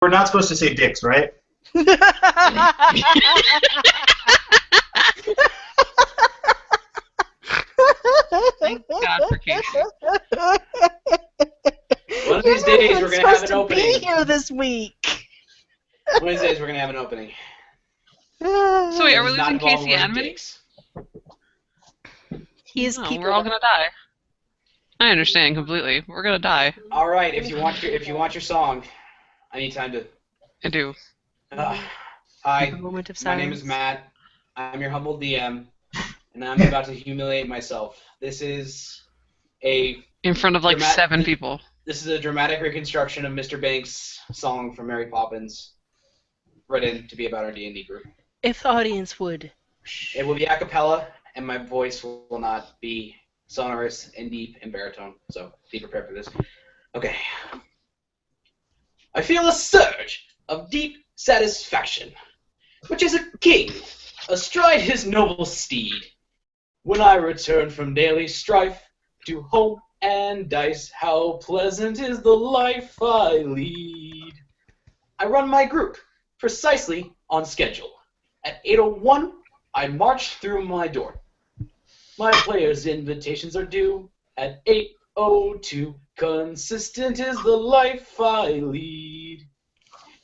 We're not supposed to say dicks, right? Thank God for Casey. One of these days we're gonna have an opening. Be here this week. One of these days we're gonna have an opening. So wait, are we It's not losing involved Casey with and Minnie? dicks. He's No, keeping we're all gonna die. I understand completely. We're gonna die. All right, if you want your song, I need time to. I do. Hi, a moment of my silence. name is Matt. I'm your humble DM, and I'm about to humiliate myself. This is a In front of like 7 people. This is a dramatic reconstruction of Mr. Banks' song from Mary Poppins, written to be about our D&D group. If the audience would. It will be a cappella, and my voice will not be sonorous and deep and baritone, so be prepared for this. Okay. I feel a surge of deep satisfaction, which is a king astride his noble steed. When I return from daily strife to home and dice, how pleasant is the life I lead. I run my group precisely on schedule. At 8:01, I march through my door. My players' invitations are due at 8:02. Consistent is the life I lead.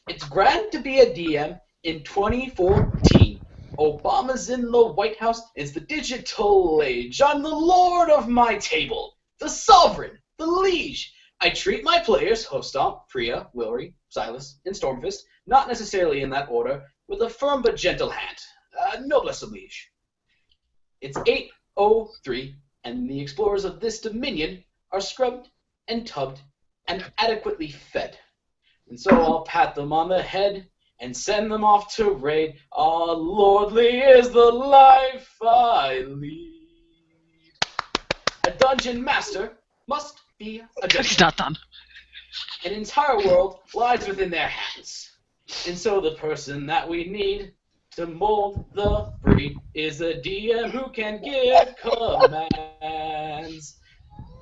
It's grand to be a DM in 2014. Obama's in the White House. It's the digital age. I'm the lord of my table, the sovereign, the liege. I treat my players, Hostomp, Priya, Wilry, Silas, and Stormfist, not necessarily in that order, with a firm but gentle hand. Noblesse oblige. It's 8:03, and the explorers of this dominion are scrubbed and tubbed and adequately fed. And so I'll pat them on the head and send them off to raid. Ah, lordly is the life I lead. A dungeon master must be a He's dungeon. not done. An entire world lies within their hands. And so the person that we need to mold the breed is a DM who can give commands.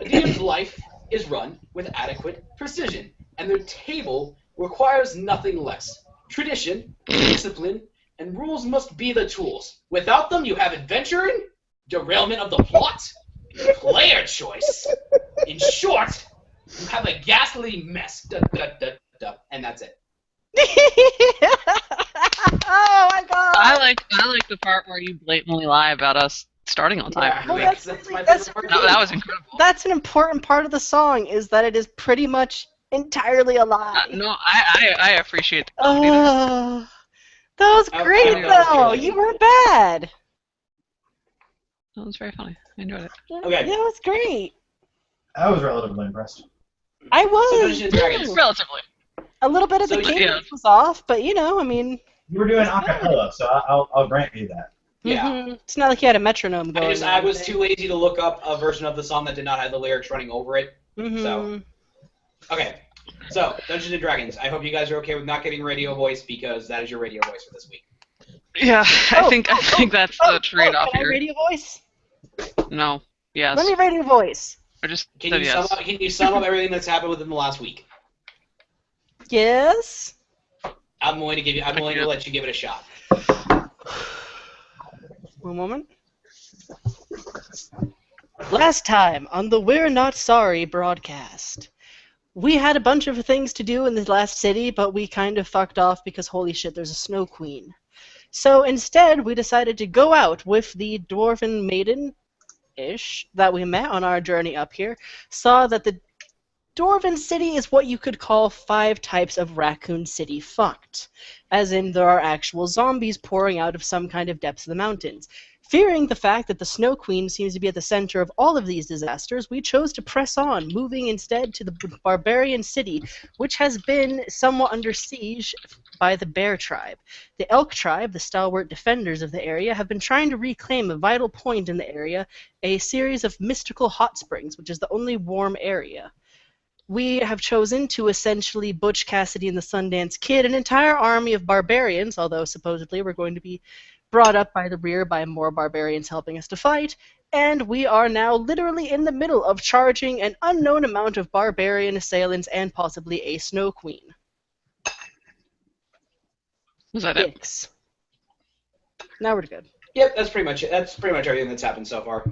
A DM's life is run with adequate precision, and their table requires nothing less. Tradition, discipline, and rules must be the tools. Without them, you have adventuring, derailment of the plot, player choice. In short, you have a ghastly mess. Duh, duh, duh, duh, and that's it. Oh my god! I like the part where you blatantly lie about us starting on time. Yeah, Well, that's that's my that's- favorite No, part. that was incredible. That's an important part of the song, is that it is pretty much entirely a lie. No, I appreciate the comedy there. That was I- great, I know, it's though. really- You were bad. That was very funny. I enjoyed it. Okay. Yeah, it was great. I was relatively impressed. I So was. Dungeons and Dragons. Relatively. A little bit of So, the yeah. cadence was off, but you know, I mean, You were doing acapella, so I'll grant you that. Yeah. it's not like you had a metronome going. I was too lazy to look up a version of the song that did not have the lyrics running over it. So, okay. So, Dungeons and Dragons. I hope you guys are okay with not getting radio voice because that is your radio voice for this week. Yeah, I think that's the trade-off Can I here. radio voice? No. Yes. Let me radio voice. I just Can said you yes. sum up everything that's happened within the last week? Yes. I'm willing to let you give it a shot. One moment. Last time on the We're Not Sorry broadcast, we had a bunch of things to do in the last city, but we kind of fucked off because holy shit, there's a snow queen. So instead, we decided to go out with the dwarven maiden-ish that we met on our journey up here, saw that the Dwarven City is what you could call 5 types of Raccoon City fucked, as in there are actual zombies pouring out of some kind of depths of the mountains. Fearing the fact that the Snow Queen seems to be at the center of all of these disasters, we chose to press on, moving instead to the Barbarian City, which has been somewhat under siege by the Bear Tribe. The Elk Tribe, the stalwart defenders of the area, have been trying to reclaim a vital point in the area, a series of mystical hot springs, which is the only warm area. We have chosen to essentially Butch Cassidy and the Sundance Kid an entire army of barbarians, although supposedly we're going to be brought up by the rear by more barbarians helping us to fight, and we are now literally in the middle of charging an unknown amount of barbarian assailants and possibly a Snow Queen. Was that it? Dicks. Now we're good. Yep, that's pretty much it. That's pretty much everything that's happened so far.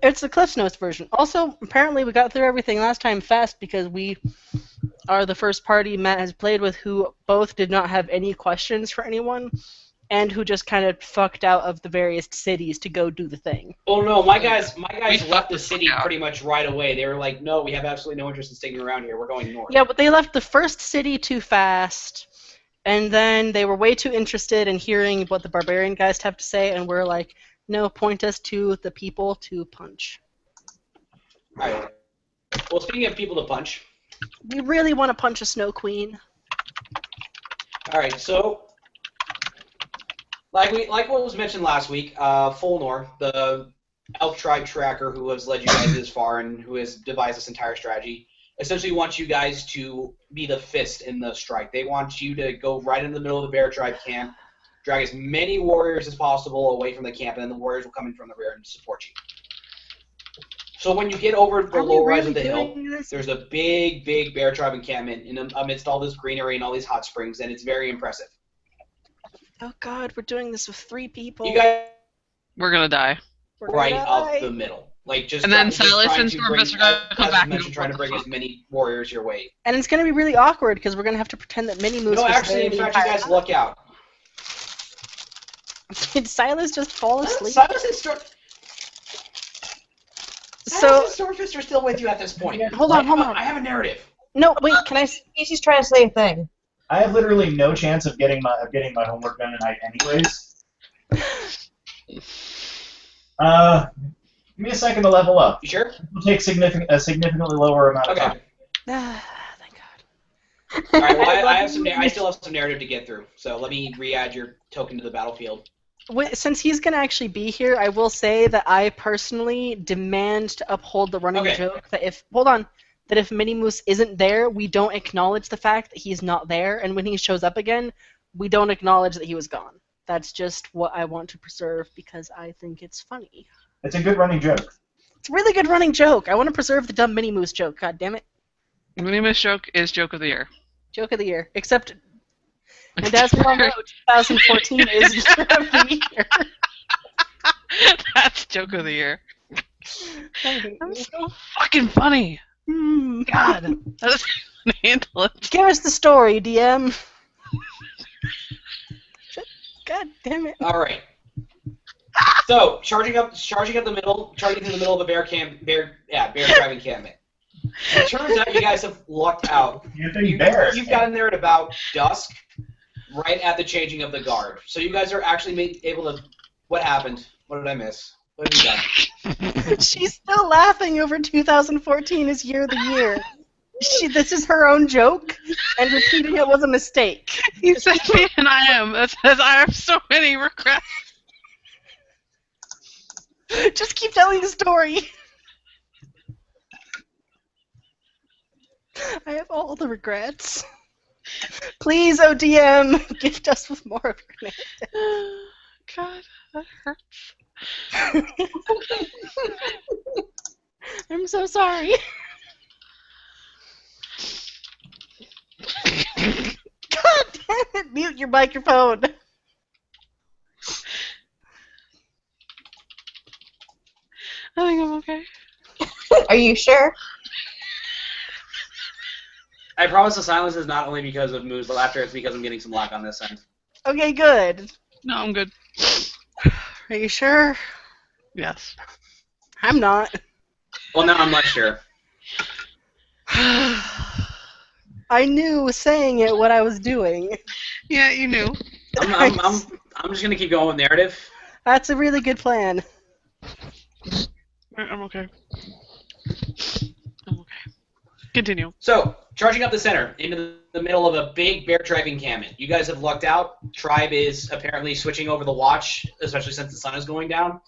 It's the Cliff's Notes version. Also, apparently we got through everything last time fast because we are the first party Matt has played with who both did not have any questions for anyone and who just kind of fucked out of the various cities to go do the thing. Oh no, my guys left fucked the the city fuck out. pretty much right away. They were like, no, we have absolutely no interest in sticking around here. We're going north. Yeah, but they left the first city too fast, and then they were way too interested in hearing what the barbarian guys have to say, and we're like, no, point us to the people to punch. Alright. Well, speaking of people to punch, We really want to punch a Snow Queen. alright, so like what was mentioned last week, Fulnor, the elf tribe tracker who has led you guys this far and who has devised this entire strategy, essentially wants you guys to be the fist in the strike. They want you to go right in the middle of the bear tribe camp, drag as many warriors as possible away from the camp, and then the warriors will come in from the rear and support you. So when you get over the low rise of the hill, there's a big bear tribe encampment amidst all this greenery and all these hot springs, and it's very impressive. Oh god, we're doing this with 3 people. You guys We're gonna die. We're gonna right die. up the middle. Like just And then just Silas trying and to Stormfist bring- are gonna come as back and mentioned, go, trying to "What bring the as many warriors your way. And it's going to be really awkward because we're going to have to pretend that Mini Moose No, was actually, there in the fact, you entire guys luck out. time. Did Silas just fall asleep? Silas and So, Stormfist are still with you at this point. hold on. I have a narrative. No, wait, can I... Casey's trying to say a thing. I have literally no chance of getting my homework done tonight, anyways. Give me a second to level up. You sure? It will take a significantly lower amount of Okay. time. Thank God. All right. Well, I still have some narrative to get through. So let me re-add your token to the battlefield. Since he's going to actually be here, I will say that I personally demand to uphold the running Okay. joke that if... Hold on. That if Mini Moose isn't there, we don't acknowledge the fact that he's not there, and when he shows up again, we don't acknowledge that he was gone. That's just what I want to preserve because I think it's funny. It's a good running joke. It's a really good running joke. I want to preserve the dumb Mini Moose joke. God damn it. Mini Moose joke is joke of the year. Joke of the year. Except, and as we all know, 2014 is year of the year. That's joke of the year. I hate That was you. so fucking funny. God. That is handle it. Give us the story, DM. God damn it. All right. So charging up the middle, charging through the middle of a bear tribe encampment. It turns out you guys have lucked out. You've gotten there at about dusk, right at the changing of the guard. So you guys are actually able to. What happened? What did I miss? What have you done? She's still laughing over 2014 is year of the year. This is her own joke, and repeating it was a mistake. You said me and I am. That says I have so many regrets. Just keep telling the story. I have all the regrets. Please, ODM, gift us with more of your God, that hurts. name. I'm so sorry. God damn it, mute your microphone. I think I'm okay. Are you sure? I promise the silence is not only because of Moo's laughter, it's because I'm getting some lag on this end. Okay, good. No, I'm good. Are you sure? Yes. I'm not. Well, now I'm not sure. I knew saying it what I was doing. Yeah, you knew. I'm just gonna keep going with narrative. That's a really good plan. I'm okay. I'm okay. Continue. So, charging up the center into the middle of a big bear tribe encampment. You guys have lucked out. Tribe is apparently switching over the watch, especially since the sun is going down.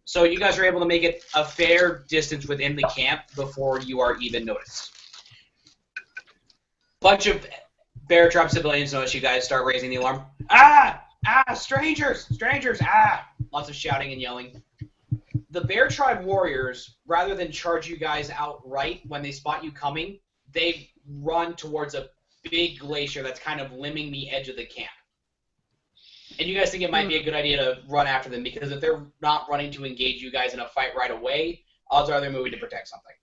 So you guys are able to make it a fair distance within the camp before you are even noticed. Bunch of bear tribe civilians notice you guys start raising the alarm. Ah! Ah! Strangers! Strangers! Ah! Lots of shouting and yelling. The bear tribe warriors, rather than charge you guys outright when they spot you coming, they run towards a big glacier that's kind of limbing the edge of the camp. And you guys think it might be a good idea to run after them, because if they're not running to engage you guys in a fight right away, odds are they're moving to protect something.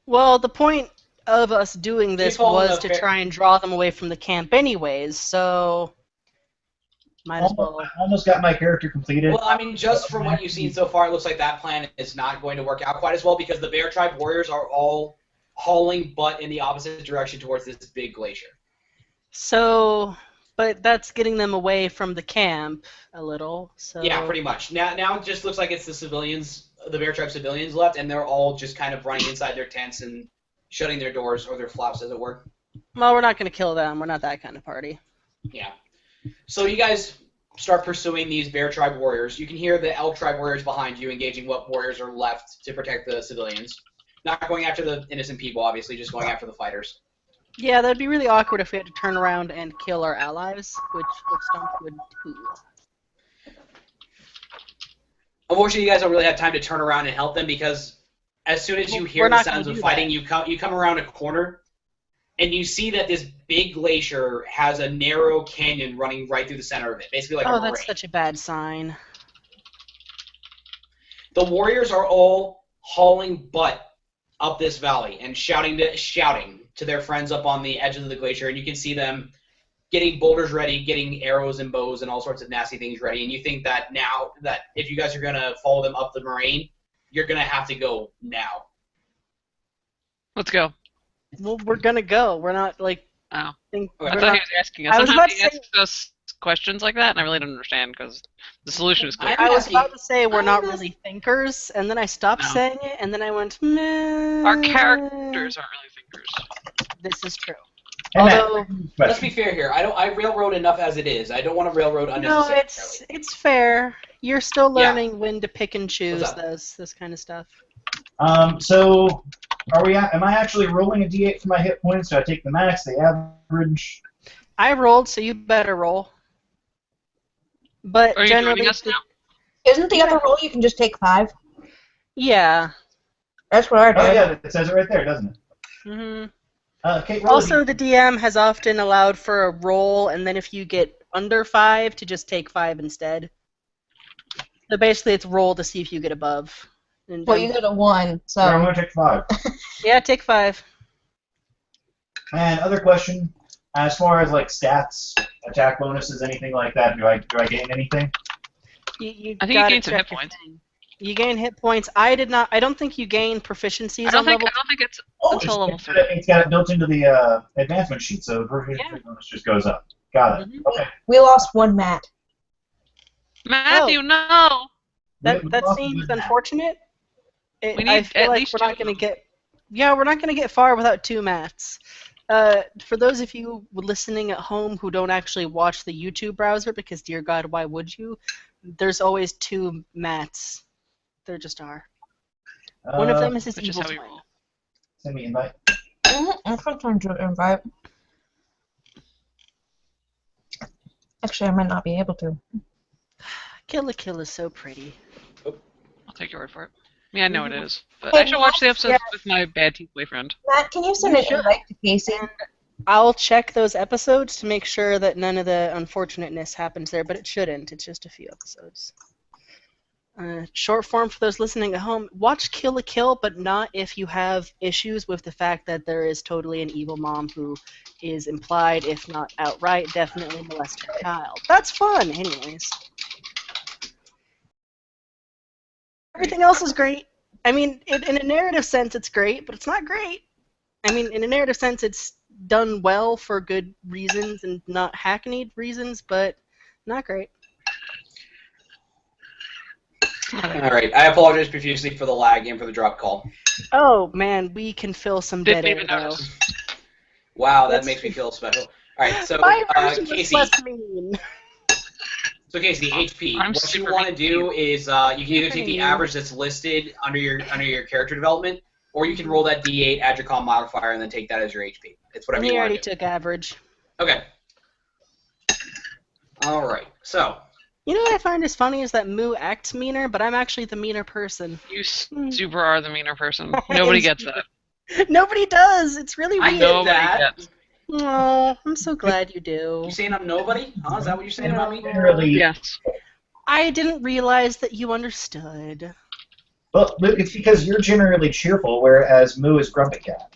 Well, the point of us doing this following was the to try and draw them away from the camp anyways, so might as well. I almost got my character completed. Well, I mean, just from what you've seen so far, it looks like that plan is not going to work out quite as well, because the Bear Tribe warriors are all hauling butt in the opposite direction towards this big glacier. So, but that's getting them away from the camp a little, so... Yeah, pretty much. Now it just looks like it's the civilians, the Bear Tribe civilians left, and they're all just kind of running inside their tents and shutting their doors, or their flaps, as it were. Well, we're not going to kill them. We're not that kind of party. Yeah. So you guys start pursuing these Bear Tribe warriors. You can hear the Elk Tribe warriors behind you engaging what warriors are left to protect the civilians. Not going after the innocent people, obviously, just going after the fighters. Yeah, that'd be really awkward if we had to turn around and kill our allies, which Stump would do. Unfortunately, you guys don't really have time to turn around and help them, because as soon as you hear We're the not sounds gonna of do fighting, you come around a corner, and you see that this big glacier has a narrow canyon running right through the center of it, basically like a Oh, moraine. that's such a bad sign. The warriors are all hauling butt up this valley and shouting to their friends up on the edges of the glacier, and you can see them getting boulders ready, getting arrows and bows and all sorts of nasty things ready. And you think that now that if you guys are gonna follow them up the moraine, you're gonna have to go now. Let's go. Well, we're gonna go. We're not, like... Oh. Okay. I thought he was asking us. I was Sometimes about he to say- asks us questions like that, and I really don't understand, because the solution is clear. I was about to say we're not I'm really thinkers, and then I stopped No. saying it, and then I went, meh. Our characters aren't really thinkers. This is true. Hey, Matt, Although, Let's be fair here. I railroad enough as it is. I don't want to railroad no, unnecessarily. it's fair. You're still Yeah. learning when to pick and choose What's up? this kind of stuff. So, am I actually rolling a d8 for my hit points? Do I take the max, the average? I rolled, so you better roll. But Are you generally, joining us now? Isn't the other roll you can just take 5? yeah. That's what I Oh did. yeah, it says it right there, doesn't it? hmm Kate, roll a Also, the DM has often allowed for a roll, and then if you get under 5, to just take 5 instead. So basically, it's roll to see if you get above. And Well, you got a 1, so... I'm going to take 5. yeah, take 5. And other question, as far as like stats, attack bonuses, anything like that, do I gain anything? You I think you gotta gained some check hit your points. thing. You gain hit points. I did not. I don't think you gain proficiencies I don't on think level. it's Oh, until level 3. it's got it built into the advancement sheet, so the proficiency bonus just goes up. Got it. Mhm. Okay. We lost 1 Matt. Matthew, no! That We that lost seems the- unfortunate. We I need feel at like least we're not 2 going of to them. get. Yeah, we're not going to get far without 2 mats. For those of you listening at home who don't actually watch the YouTube browser, because dear God, why would you? There's always 2 mats. There just are. One of them is his which is evil how we twin. roll. Send me an invite. I'm trying to invite. Actually, I might not be able to. Kill la Kill is so pretty. I'll take your word for it. I mean, I know it is. But Hey, I should watch the episodes yeah. with my bad teeth boyfriend. Matt, can you send You an should. invite to Casey? I'll check those episodes to make sure that none of the unfortunateness happens there, but it shouldn't. It's just a few episodes. Short form for those listening at home, watch Kill la Kill, but not if you have issues with the fact that there is totally an evil mom who is implied, if not outright, definitely molest her child. That's fun, anyways. Everything else is great. I mean, in a narrative sense, it's great, but it's not great. I mean, in a narrative sense, it's done well for good reasons and not hackneyed reasons, but not great. All right. I apologize profusely for the lag and for the drop call. Oh man, we can fill some Didn't dead air even though. notice. Wow, that That's- makes me feel special. All right, so My version was Casey. less mean. So Casey, HP. I'm What you super want to do is you can either take the mean. average that's listed under your character development, or you can roll that D8, add your con modifier, and then take that as your HP. It's whatever He you want already to do. took average. Okay. All right. So You know what I find is funny is that Moo acts meaner, but I'm actually the meaner person. You super are the meaner person. Nobody gets that. Nobody does. It's really I weird. get Nobody that. gets. Oh, I'm so glad you do. You saying I'm nobody? Huh? Is that what you're saying about me? Generally, Yes. I didn't realize that you understood. well, it's because you're generally cheerful, whereas Moo is grumpy cat.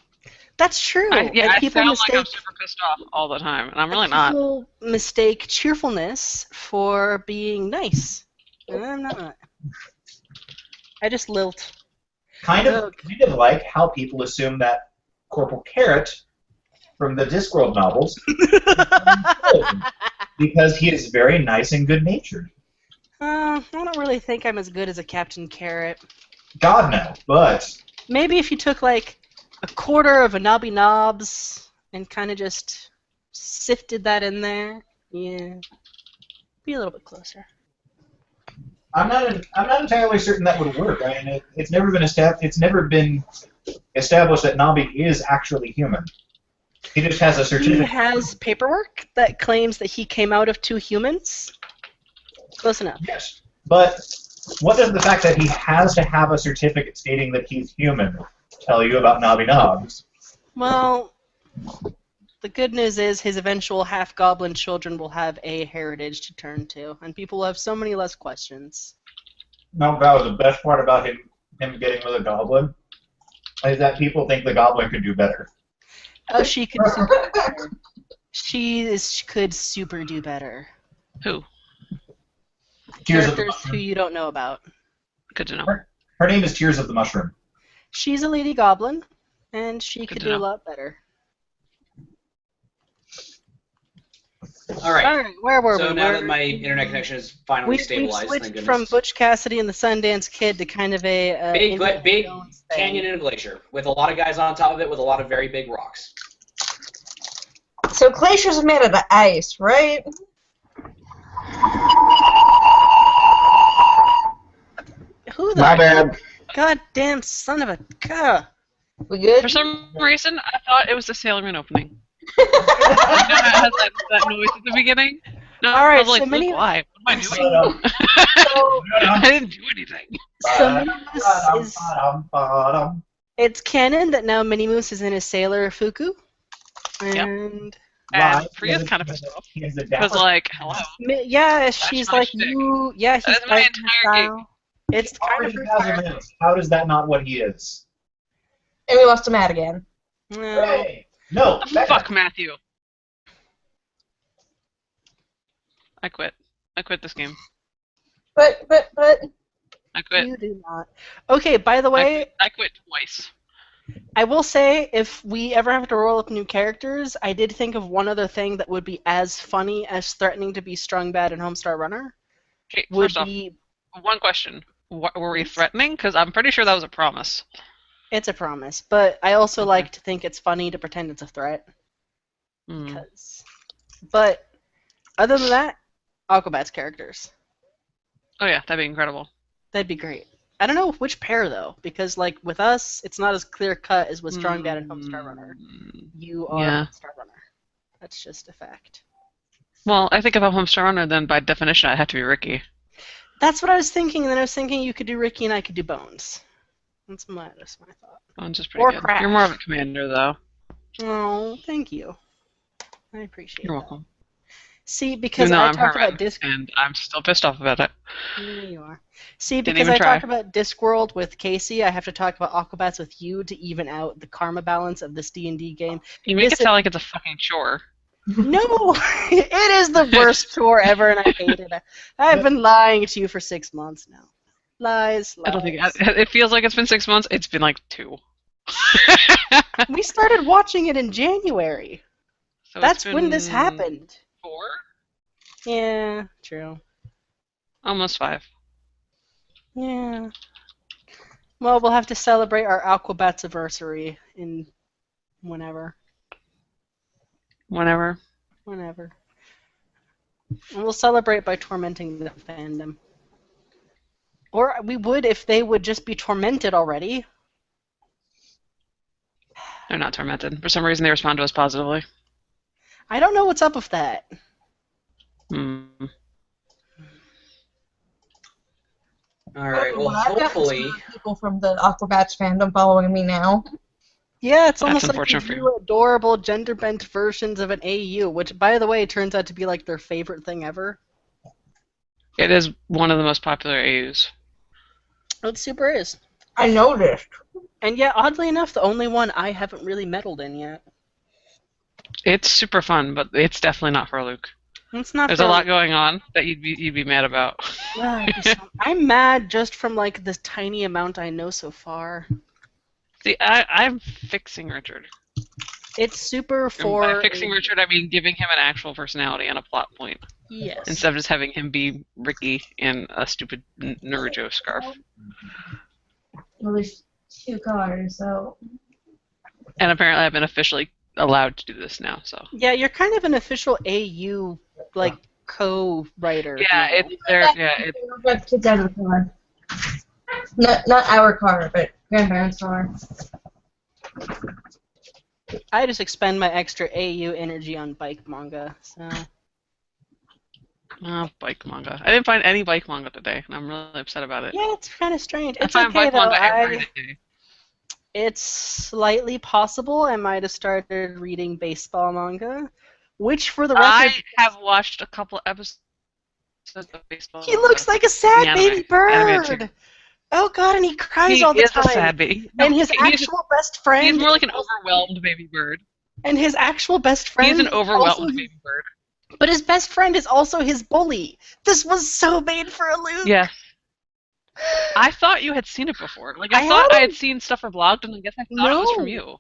That's true. I and people sound mistake like I'm super pissed off all the time, and I'm really not. people mistake cheerfulness for being nice. And I'm not. I just lilt. Kind of like how people assume that Corporal Carrot from the Discworld novels because he is very nice and good-natured. I don't really think I'm as good as a Captain Carrot. God no, but Maybe if you took like a quarter of a Nobby Knobs and kind of just sifted that in there, yeah, be a little bit closer. I'm not entirely certain that would work. I mean, it's never been established that Nobby is actually human. He just has a He certificate. has paperwork that claims that he came out of 2 humans. Close enough. Yes, but what does the fact that he has to have a certificate stating that he's human tell you about Nobby Knobs? Well, the good news is his eventual half-goblin children will have a heritage to turn to, and people will have so many less questions. No, that was the best part about him getting with a goblin is that people think the goblin could do better. Oh, she could super do better. Could super do better. Who? Tears of the Characters who Mushroom. you don't know about. Good to know. Her name is Tears of the Mushroom. She's a lady goblin, and she Good could to do a know. lot better. All right. Alright, where were we? So now that my internet connection is finally We've stabilized, thank switched goodness. from Butch Cassidy and the Sundance Kid to kind of a big Indiana big Jones thing. canyon and a glacier with a lot of guys on top of it with a lot of very big rocks. So glaciers are made out of ice, right? Who the My bad. goddamn son of a gah. We good? For some reason, I thought it was the Sailor Moon opening. You know how it has that noise at the beginning? No, All right, I was like, so many- Luke, why? What am I doing? So, I didn't do anything. so Minimus is, it's canon that now Mini Moose is in a sailor Fuku. And And Priya's kind of pissed off. Because, like, hello. yeah, she's my like shtick. you. Yeah, he's That is my fighting her entire style. It's kind of her style. How does that not what he is? And we lost him out again. No. Hooray! No, Fuck Matthew. I quit. I quit this game. But I quit. You do not. Okay, by the way, I quit twice. I will say, if we ever have to roll up new characters, I did think of one other thing that would be as funny as threatening to be Strong Bad and Homestar Runner. Okay, Would first off, be, one question. Were we threatening? Because I'm pretty sure that was a promise. it's a promise, but I also Okay. like to think it's funny to pretend it's a threat. Hmm. But other than that, Aquabat's characters. Oh yeah, that'd be incredible. That'd be great. I don't know which pair though, because like with us, it's not as clear cut as with Strong Bad and Homestar Runner. You are Yeah. Homestar Runner. That's just a fact. Well, I think if I'm Homestar Runner, then by definition I have to be Ricky. That's what I was thinking, and then I was thinking you could do Ricky and I could do Bones. That's my thought. Bones is pretty Or good. Crash. You're more of a commander, though. Oh, thank you. I appreciate You're that. welcome. See, because Even though I I'm talked Herman, about Disc. and I'm still pissed off about it. Yeah, you are. See, Didn't because even I try. talked about Discworld with Casey, I have to talk about Aquabats with you to even out the karma balance of this D&D game. You make This it sound like it's a fucking chore. No, it is the worst tour ever, and I hate it. I've been lying to you for 6 months now. Lies, lies. I don't think it feels like it's been 6 months. It's been like 2. We started watching it in January. So That's it's when this been happened. 4? Yeah, true. Almost 5. Yeah. Well, we'll have to celebrate our Aquabats anniversary in whenever. Whenever. And we'll celebrate by tormenting the fandom. Or we would if they would just be tormented already. They're not tormented. For some reason, they respond to us positively. I don't know what's up with that. Hmm. All right. Well, I've got hopefully. some people from the Aquabats fandom following me now. Yeah, it's That's almost like unfortunate these for you. new adorable gender-bent versions of an AU, which, by the way, turns out to be like their favorite thing ever. It is one of the most popular AUs. It super is. I noticed. And yet, oddly enough, the only one I haven't really meddled in yet. It's super fun, but it's definitely not for Luke. It's not There's for a lot going on that you'd be mad about. I'm mad just from like the tiny amount I know so far. See, I'm fixing Richard. It's super And for by fixing Richard, I mean giving him an actual personality and a plot point, yes. instead of just having him be Ricky in a stupid Naruto scarf. Well, there's 2 cars, so And apparently, I've been officially allowed to do this now. So Yeah, you're kind of an official AU like co-writer. yeah, now. it's there. Yeah, it's let kids out of the car. Not our car, but grandparents' car. I just expend my extra AU energy on bike manga. So bike manga. I didn't find any bike manga today, and I'm really upset about it. yeah, it's kind of strange. I It's find okay bike though. manga every day. It's slightly possible I might have started reading baseball manga, which, for the record, I have watched a couple episodes of baseball. he looks like a The sad anime- baby animated bird. Oh god, and he cries He all the is time. a sad baby. No, And his he's actual best friend. more like an overwhelmed baby bird. And his actual best friend. He's an is overwhelmed also his- baby bird. But his best friend is also his bully. This was so made for a Luke. Yes. I thought you had seen it before. Like I I thought I had haven't. seen stuff from blogged, and I guess I thought it was No. from you.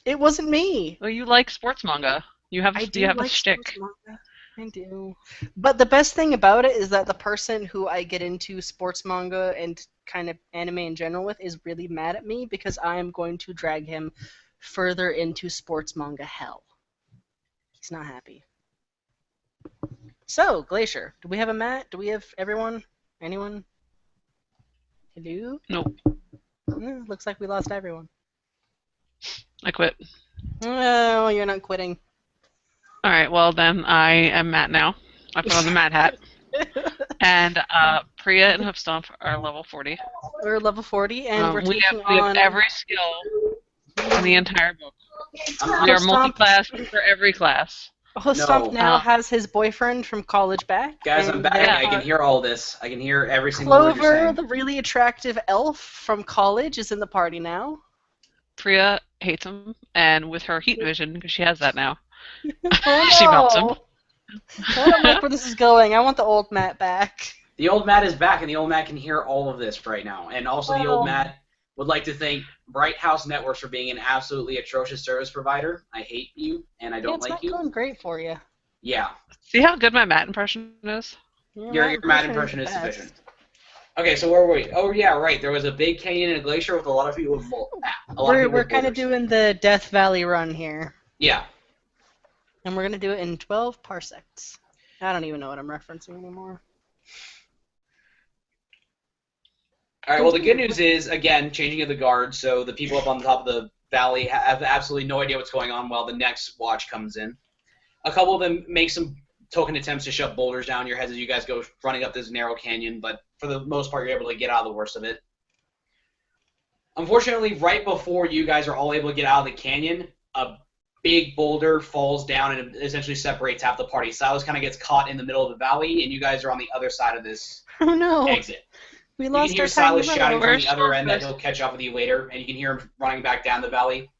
It wasn't me. Well, you like sports manga. You have I do you have like a shtick. sports manga. I do. But the best thing about it is that the person who I get into sports manga and kind of anime in general with is really mad at me because I am going to drag him further into sports manga hell. He's not happy. So, Glacier, do we have a Matt? Do we have everyone? Anyone? Hello? Nope. Looks like we lost everyone. I quit. Oh, you're not quitting. All right. Well, then I am Matt now. I put on the Matt hat. And Priya and Hoofstomp are level 40. We're level 40, and we're we taking have on... every skill in the entire book. We are Hoofstomp- multi-class for every class. Hoofstomp No. now has his boyfriend from college back. Guys, and I'm back. there I can are- hear all this. I can hear every single word you're Clover, saying. the really attractive elf from college, is in the party now. Priya hates him, and with her heat vision, because she has that now, Oh, she melts him. no. I don't like where this is going. I want the old Matt back. The old Matt is back, and the old Matt can hear all of this right now. And also, the Oh. old Matt would like to thank Bright House Networks for being an absolutely atrocious service provider. I hate you, and I don't it's like not you. going great for you. Yeah, See how good my Matt impression is? your Matt impression is sufficient. Okay, so where were we? Oh, yeah, right. There was a big canyon and a glacier with a lot of people with We're kind of doing the Death Valley run here. Yeah. And we're going to do it in 12 parsecs. I don't even know what I'm referencing anymore. All right, well, the good news is, again, changing of the guard, so the people up on the top of the valley have absolutely no idea what's going on while the next watch comes in. A couple of them make some token attempts to shove boulders down your heads as you guys go running up this narrow canyon, but for the most part, you're able to get out of the worst of it. Unfortunately, right before you guys are all able to get out of the canyon, a big boulder falls down and essentially separates half the party. Silas kind of gets caught in the middle of the valley, and you guys are on the other side of this Oh no, exit. we You lost can hear our Silas tiny shouting brother. from the other end that he'll catch up with you later, and you can hear him running back down the valley.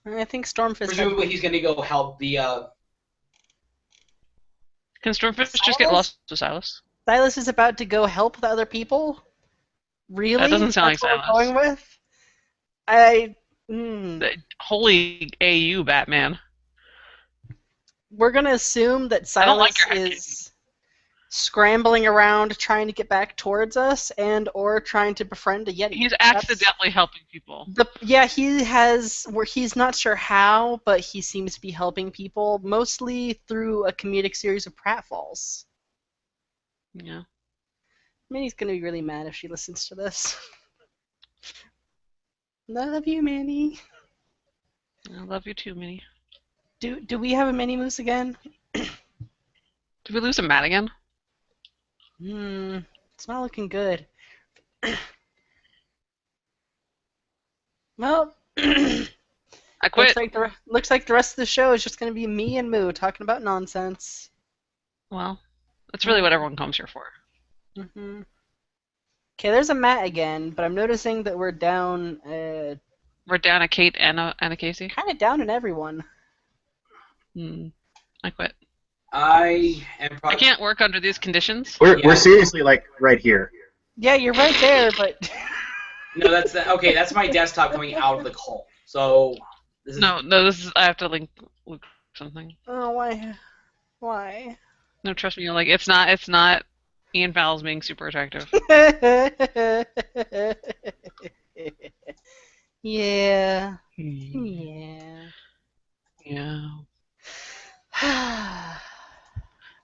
I think Stormfist. Presumably, he's going to go help the. Can Stormfish just get lost with Silas? Silas is about to go help the other people. Really? That doesn't sound That's like what Silas. we're going with. Holy AU, Batman. We're gonna assume that I don't like Silas your is scrambling around trying to get back towards us and or trying to befriend a Yeti. He's That's- accidentally helping people. he has where he's not sure how, but he seems to be helping people mostly through a comedic series of pratfalls. Yeah. Minnie's gonna be really mad if she listens to this. Love you, Minnie. I love you too, Minnie. Do we have a mini moose again? Did we lose a Matt again? It's not looking good. Well, I quit. Looks like the rest of the show is just going to be me and Moo talking about nonsense. Well, that's really what everyone comes here for. Mm-hmm. Okay, there's a Matt again, but I'm noticing that we're down. We're down a Kate and a Casey. Kind of down in everyone. I quit. I am. I can't work under these conditions. We're seriously like right here. Yeah, you're right there, but. No, okay. That's my desktop coming out of the call. So this is No. This is. I have to link something. Oh, why? Why? No, trust me. Like it's not. Ian Fowles being super attractive. Yeah. Yeah. Yeah. I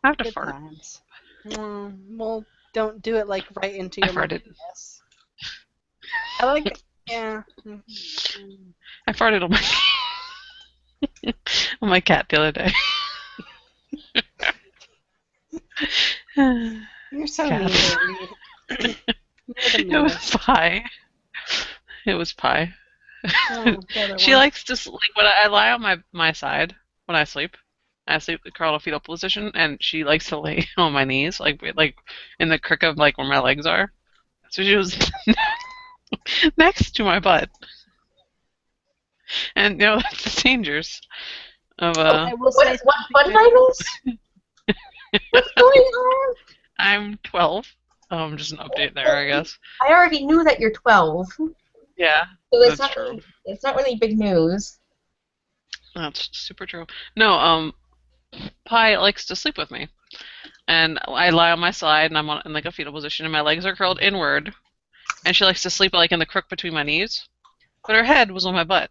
have to Good fart. times. Well, don't do it like right into your I farted. Yes. I like it. Yeah. I farted on my on my cat the other day. You're so Cat. mean. It was pie. It was pie. She likes to sleep when I lie on my side when I sleep. I sleep the curled fetal position, and she likes to lay on my knees, like in the crick of like where my legs are. So she was next to my butt, and you know that's the dangers of What did I miss? What's going on? I'm 12. Just an update there, I guess. I already knew that you're 12. Yeah, So it's that's not true. really, it's not really big news. That's super true. No, Pi likes to sleep with me, and I lie on my side, and I'm in like a fetal position, and my legs are curled inward, and she likes to sleep like in the crook between my knees, but her head was on my butt.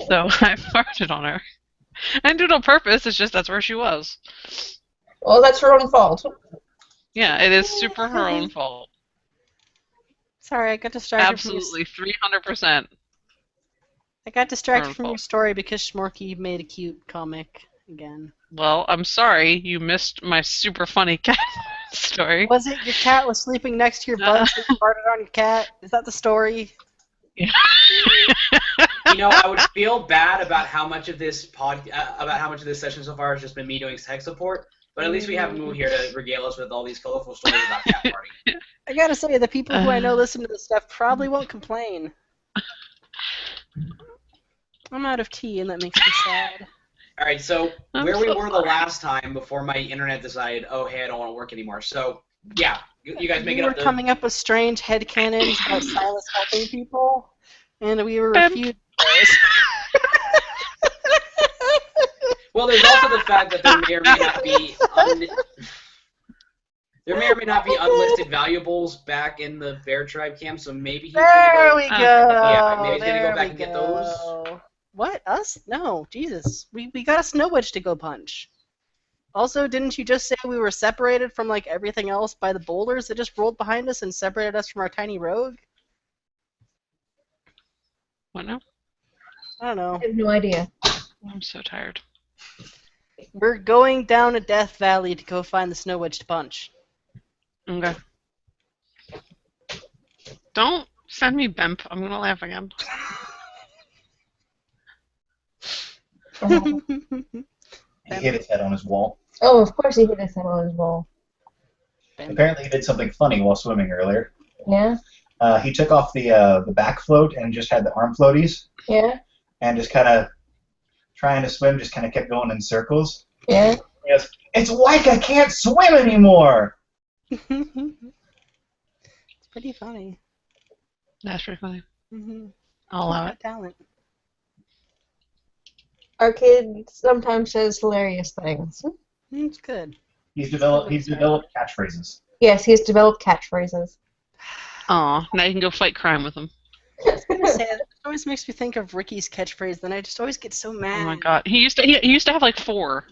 So I farted on her. I didn't do it on purpose. It's just that's where she was. Well, that's her own fault. Yeah, it is super her own fault. Sorry, I got distracted. Absolutely, 300%. I got distracted from fault. your story because Schmorky made a cute comic again. Well, I'm sorry you missed my super funny cat story. Was it your cat was sleeping next to your butt, so you farted on your cat? Is that the story? Yeah. You know, I would feel bad about how much of this session so far has just been me doing tech support, but at least we have Moo here to regale us with all these colorful stories about cat farting. I gotta say, the people who I know listen to this stuff probably won't complain. I'm out of tea, and that makes me sad. All right, so I'm where we so were sorry. the last time before my internet decided, oh, hey, I don't want to work anymore. So, yeah, you guys make We it were up. coming up with strange headcanons about Silas helping people, and we were refused those. Well, there's also the fact that there may or may not be unlisted valuables back in the Bear Tribe camp, so maybe he's There gonna we go. Yeah, maybe he's gonna go There back we and get go. What? Us? No, Jesus. We got a snow witch to go punch. Also, didn't you just say we were separated from like everything else by the boulders that just rolled behind us and separated us from our tiny rogue? What now? I don't know. I have no idea. I'm so tired. We're going down a Death Valley to go find the snow witch to punch. Okay. Don't send me Bemp. I'm gonna laugh again. He hit his head on his wall. Oh, of course he hit his head on his wall. Apparently he did something funny while swimming earlier. Yeah? He took off the back float and just had the arm floaties Yeah? and just kind of trying to swim, just kind of kept going in circles. Yeah? He goes, "It's like I can't swim anymore!" It's pretty funny. That's pretty funny. Mm-hmm. I'll allow it. Talent. Our kid sometimes says hilarious things. It's good. He's developed catchphrases. Yes, he's developed catchphrases. Aw, now you can go fight crime with him. I was gonna say, that always makes me think of Ricky's catchphrase, then I just always get so mad. Oh my god. He used to have like 4.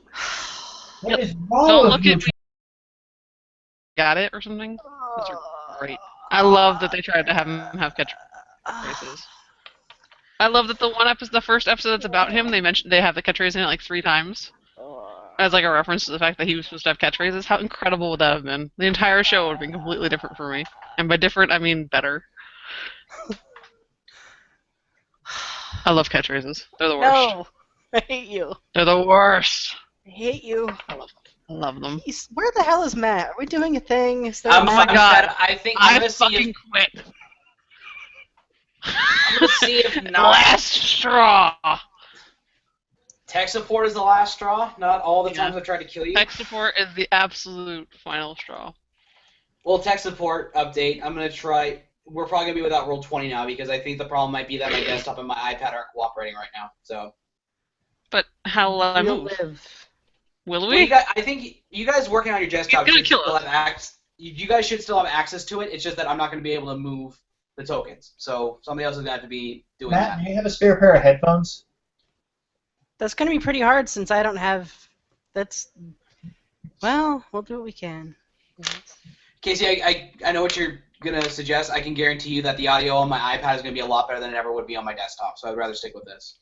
What is wrong Don't with look you? at me. Got it or something? Those are great. I love that they tried to have him have catchphrases. I love that the first episode that's about him, they have the catchphrase in it like 3 times. As like a reference to the fact that he was supposed to have catchphrases. How incredible would that have been? The entire show would have been completely different for me. And by different, I mean better. I love catchphrases. They're the worst. No, I hate you. They're the worst. I hate you. I love them. Where the hell is Matt? Are we doing a thing? Is there I'm, a my I'm God. fed- I think I'm I gonna see fucking if quit. I'm gonna see if The not last straw. tech support is the last straw. Not all the Yeah. times I tried to kill you. Tech support is the absolute final straw. Well, tech support update. I'm gonna try. We're probably gonna be without roll 20 now because I think the problem might be that my desktop and my iPad aren't cooperating right now. So. But how will I We'll move? live. Will Well, we? I think you guys working on your desktop gonna should kill still us. have access. You guys should still have access to it. It's just that I'm not going to be able to move the tokens. So somebody else is going to have to be doing Matt, that. do you have a spare pair of headphones? That's gonna be pretty hard since I don't have. That's. Well, we'll do what we can. Casey, I know what you're going to suggest. I can guarantee you that the audio on my iPad is going to be a lot better than it ever would be on my desktop. So I'd rather stick with this.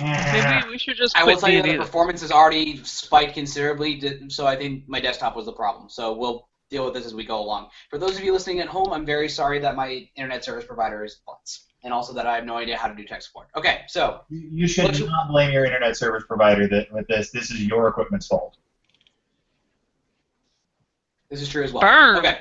Maybe we should just I will quit tell you that the D&D. performance has already spiked considerably, so I think my desktop was the problem. So we'll deal with this as we go along. For those of you listening at home, I'm very sorry that my internet service provider is nuts, and also that I have no idea how to do tech support. Okay, so You should not blame your internet service provider with this. This is your equipment's fault. this is true as well. Burn. Okay.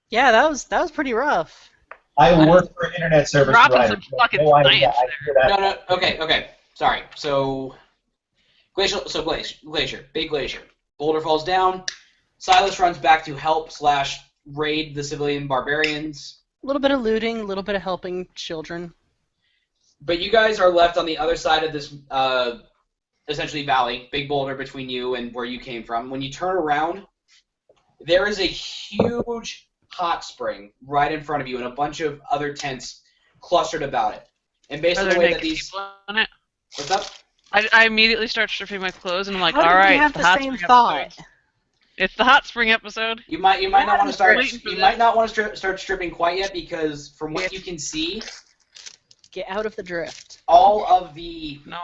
Yeah, that was pretty rough. I work for an internet service Dropping provider. some fucking No idea. science I hear that. No, okay. Sorry. So, Glacier, big Glacier. Boulder falls down. Silas runs back to help / raid the civilian barbarians. A little bit of looting, a little bit of helping children. But you guys are left on the other side of this, essentially valley, big boulder between you and where you came from. When you turn around, there is a huge hot spring right in front of you and a bunch of other tents clustered about it. And based on Are the there way that naked these... people in it? What's up? I immediately start stripping my clothes and I'm like, How did all we right, have the the hot same spring thought? episode. It's the hot spring episode. You might not want to start. waiting for You this. might not want to start stripping quite yet because from what you can see, Get out of the drift. all of the No.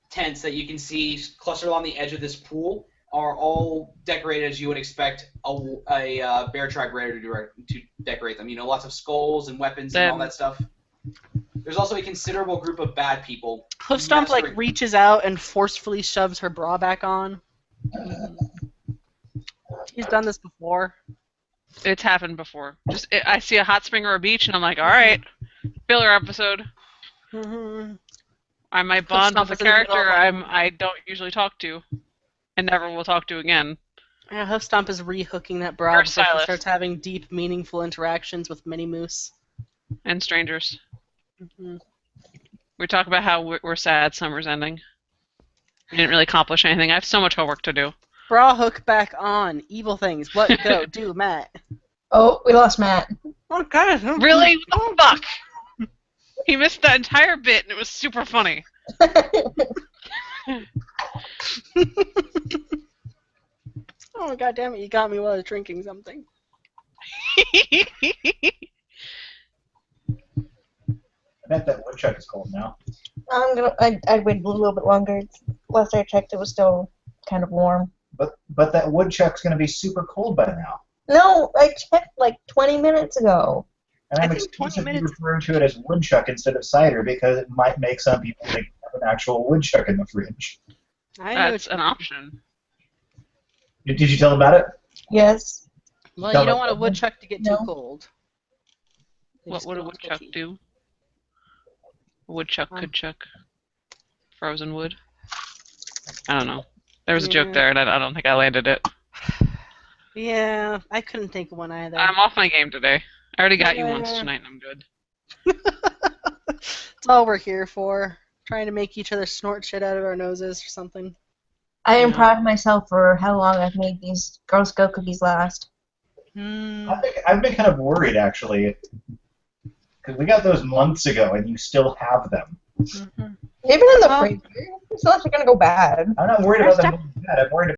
tents that you can see clustered along the edge of this pool are all decorated as you would expect a bear tribe raider to decorate them. You know, lots of skulls and weapons and all that stuff. There's also a considerable group of bad people. Hoofstomp mastering- reaches out and forcefully shoves her bra back on. She's done this before. It's happened before. I see a hot spring or a beach and I'm like, all right, filler episode. Mm-hmm. I might bond Hoofstomp with a is in the middle character of I don't usually talk to and never will talk to again. Yeah, Hoofstomp is re-hooking that bra Or before she Silas. starts having deep, meaningful interactions with Mini Moose. And strangers. Mm-hmm. We talk about how we're sad summer's ending. We didn't really accomplish anything. I have so much homework to do. Bra hook back on. Evil things. What? Go. Do, Matt. Oh, we lost Matt. Okay. Really? What the fuck? He missed that entire bit and it was super funny. Oh, God damn it. You got me while I was drinking something. I bet that woodchuck is cold now. I'd wait a little bit longer. Last I checked, it was still kind of warm. But that woodchuck's going to be super cold by now. No, I checked like 20 minutes ago. And I'm I think 20 exclusively minutes- referring to it as woodchuck instead of cider because it might make some people think you have an actual woodchuck in the fridge. I know. That's an option. Did you tell them about it? Yes. Well, Tell you don't me. want a woodchuck to get No. too cold. They What just would a go on woodchuck twitchy. do? A woodchuck could chuck frozen wood. I don't know. There was a joke Yeah. there, and I don't think I landed it. Yeah, I couldn't think of one either. I'm off my game today. I already got you once Yeah. tonight, and I'm good. It's all we're here for. Trying to make each other snort shit out of our noses or something. I am Yeah. proud of myself for how long I've made these Girl Scout cookies last. Hmm. I've been kind of worried, actually. Because we got those months ago, and you still have them. Mhm. They've been in the Well- fridge. It's not like they're going to go bad. I'm not worried There's about them being bad. I'm worried